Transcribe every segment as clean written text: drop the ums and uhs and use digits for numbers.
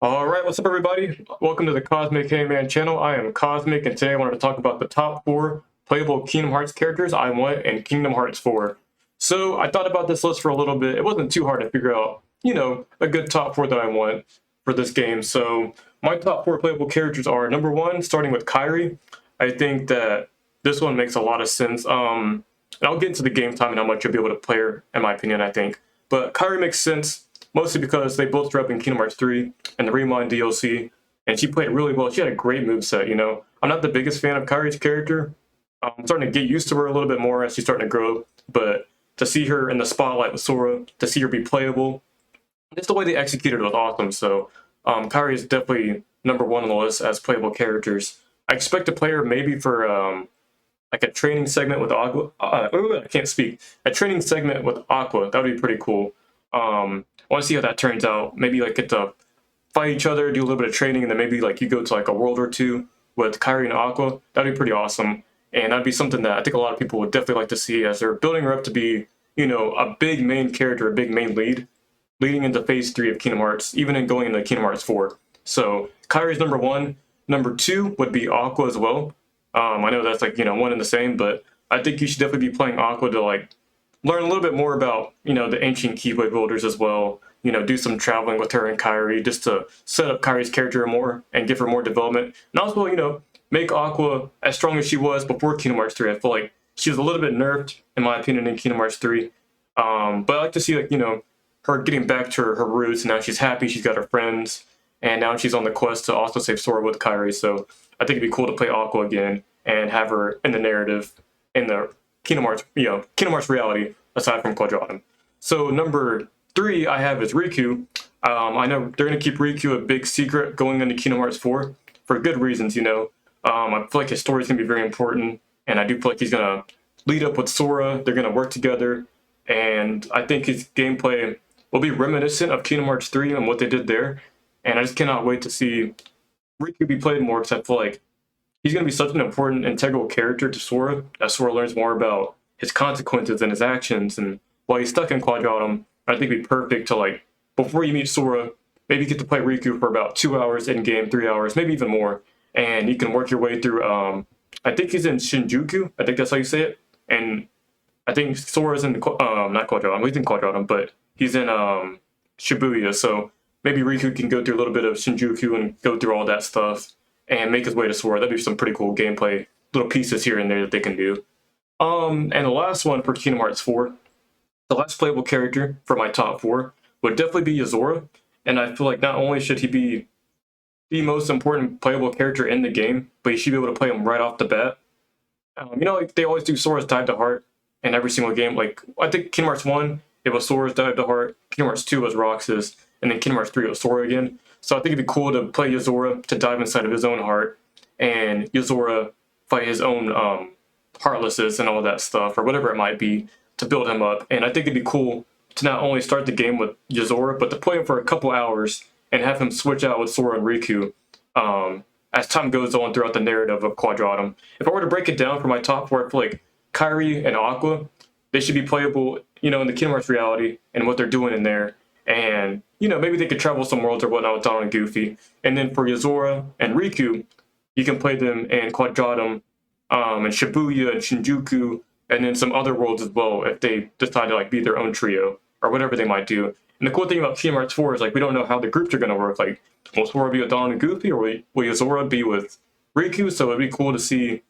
Alright, what's up everybody? Welcome to the Cosmic K-Man channel. I am Cosmic, and today I wanted to talk about the top 4 playable Kingdom Hearts characters I want in Kingdom Hearts 4. So I thought about this list for a little bit. It wasn't too hard to figure out, a good top 4 that I want for this game. So my top 4 playable characters are number 1, starting with Kairi. I think that this one makes a lot of sense. And I'll get into the game time and how much you'll be able to play her, in my opinion, I think. But Kairi makes sense mostly because they both drew up in Kingdom Hearts 3 and the Rewind DLC, and she played really well. She had a great moveset. I'm not the biggest fan of Kairi's character. I'm starting to get used to her a little bit more as she's starting to grow, but to see her in the spotlight with Sora, to see her be playable, just the way they executed it was awesome. So Kairi is definitely number 1 on the list as playable characters. I expect to play her maybe for like a training segment with Aqua. I can't speak. A training segment with Aqua. That would be pretty cool. I want to see how that turns out. Maybe like get to fight each other, do a little bit of training, and then maybe like you go to like a world or two with Kairi and Aqua. That'd be pretty awesome. And that'd be something that I think a lot of people would definitely like to see as they're building her up to be, a big main character, a big main lead, leading into Phase 3 of Kingdom Hearts, even in going into Kingdom Hearts 4. So Kairi's number 1. Number 2 would be Aqua as well. I know that's like, one and the same, but I think you should definitely be playing Aqua to like learn a little bit more about, the ancient Keyblade builders as well. Do some traveling with her and Kairi just to set up Kairi's character more and give her more development. And also, make Aqua as strong as she was before Kingdom Hearts 3. I feel like she was a little bit nerfed, in my opinion, in Kingdom Hearts 3. But I like to see, like, her getting back to her roots. Now she's happy, she's got her friends, and now she's on the quest to also save Sora with Kairi. So I think it'd be cool to play Aqua again and have her in the narrative in the Kingdom Hearts reality, aside from Quadratum. So number 3 I have is Riku. I know they're going to keep Riku a big secret going into Kingdom Hearts 4 for good reasons, I feel like his story is going to be very important, and I do feel like he's going to lead up with Sora. They're going to work together, and I think his gameplay will be reminiscent of Kingdom Hearts 3 and what they did there. And I just cannot wait to see Riku be played more, because I feel like he's going to be such an important, integral character to Sora as Sora learns more about his consequences and his actions. And while he's stuck in Quadratum, I think it'd be perfect to, like, before you meet Sora, maybe get to play Riku for about 2 hours in game, 3 hours, maybe even more. And you can work your way through, I think he's in Shinjuku. I think that's how you say it. And I think Sora's in, not Quadratum, he's in Quadratum, but he's in Shibuya. So maybe Riku can go through a little bit of Shinjuku and go through all that stuff and make his way to Sora. That'd be some pretty cool gameplay, little pieces here and there that they can do. And the last one for Kingdom Hearts 4, the last playable character for my top 4 would definitely be Azor. And I feel like not only should he be the most important playable character in the game, but you should be able to play him right off the bat. Like they always do Sora's Dive to Heart in every single game. Like, I think Kingdom Hearts 1, it was Sora's Dive to Heart, Kingdom Hearts 2 was Roxas, and then Kingdom Hearts 3 was Sora again. So I think it'd be cool to play Yozora to dive inside of his own heart, and Yozora fight his own heartlesses and all that stuff, or whatever it might be, to build him up. And I think it'd be cool to not only start the game with Yozora, but to play him for a couple hours and have him switch out with Sora and Riku as time goes on throughout the narrative of Quadratum. If I were to break it down for my top 4, I feel like Kairi and Aqua, they should be playable, in the Kingdom Hearts reality and what they're doing in there. And, maybe they could travel some worlds or whatnot with Donald and Goofy. And then for Yozora and Riku, you can play them in Quadratum, and Shibuya and Shinjuku, and then some other worlds as well if they decide to like be their own trio or whatever they might do. And the cool thing about Kingdom Hearts 4 is like we don't know how the groups are going to work. Like, will Sora be with Donald and Goofy, or will Yozora be with Riku? So it'd be cool to see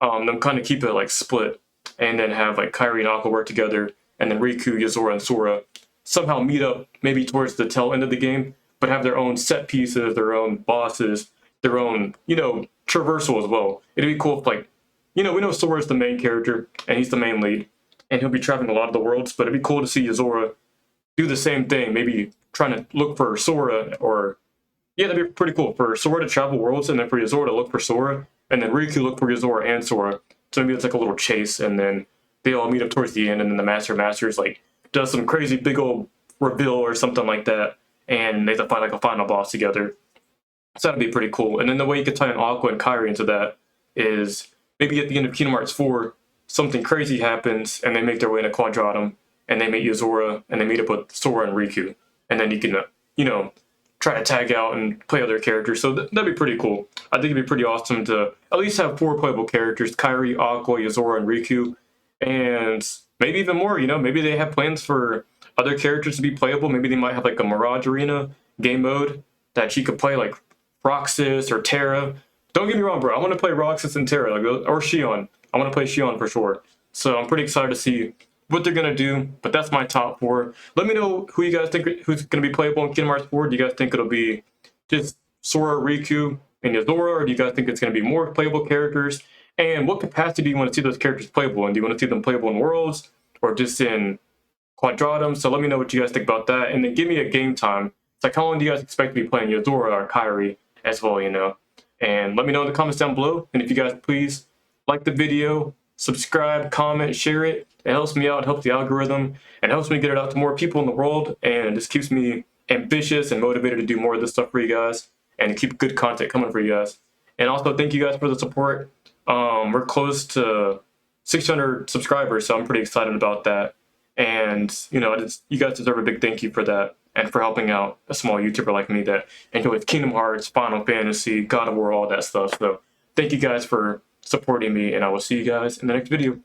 them kind of keep it like split, and then have like Kairi and Aqua work together, and then Riku, Yozora, and Sora somehow meet up maybe towards the tail end of the game, but have their own set pieces, their own bosses, their own, traversal as well. It'd be cool if, like, we know Sora's the main character, and he's the main lead, and he'll be traveling a lot of the worlds, but it'd be cool to see Yozora do the same thing, maybe trying to look for Sora, or, yeah, that'd be pretty cool, for Sora to travel worlds, and then for Yozora to look for Sora, and then Riku look for Yozora and Sora, so maybe it's like a little chase, and then they all meet up towards the end, and then the Master's like, does some crazy big old reveal or something like that, and they have to fight like a final boss together. So that'd be pretty cool. And then the way you could tie in Aqua and Kairi into that is maybe at the end of Kingdom Hearts 4, something crazy happens, and they make their way into Quadratum, and they meet Yozora, and they meet up with Sora and Riku. And then you can, try to tag out and play other characters. So that'd be pretty cool. I think it'd be pretty awesome to at least have 4 playable characters: Kairi, Aqua, Azor, and Riku, and maybe even more. You know, maybe they have plans for other characters to be playable. Maybe they might have like a Mirage Arena game mode that she could play, like Roxas or Terra. Don't get me wrong, bro. I want to play Roxas and Terra, like, or Xion. I want to play Xion for sure. So I'm pretty excited to see what they're gonna do. But that's my top 4. Let me know who you guys think who's gonna be playable in Kingdom Hearts 4. Do you guys think it'll be just Sora, Riku, and Yozora, or do you guys think it's gonna be more playable characters? And what capacity do you want to see those characters playable in? Do you want to see them playable in Worlds or just in Quadratum? So let me know what you guys think about that, and then give me a game time. It's like, how long do you guys expect to be playing Yozora or Kairi as well? You know, and let me know in the comments down below. And if you guys please like the video, subscribe, comment, share it. It helps me out, helps the algorithm, and helps me get it out to more people in the world, and it just keeps me ambitious and motivated to do more of this stuff for you guys and to keep good content coming for you guys. And also, thank you guys for the support. We're close to 600 subscribers, so I'm pretty excited about that. And, you know, you guys deserve a big thank you for that and for helping out a small YouTuber like me that enjoys Kingdom Hearts, Final Fantasy, God of War, all that stuff. So thank you guys for supporting me, and I will see you guys in the next video.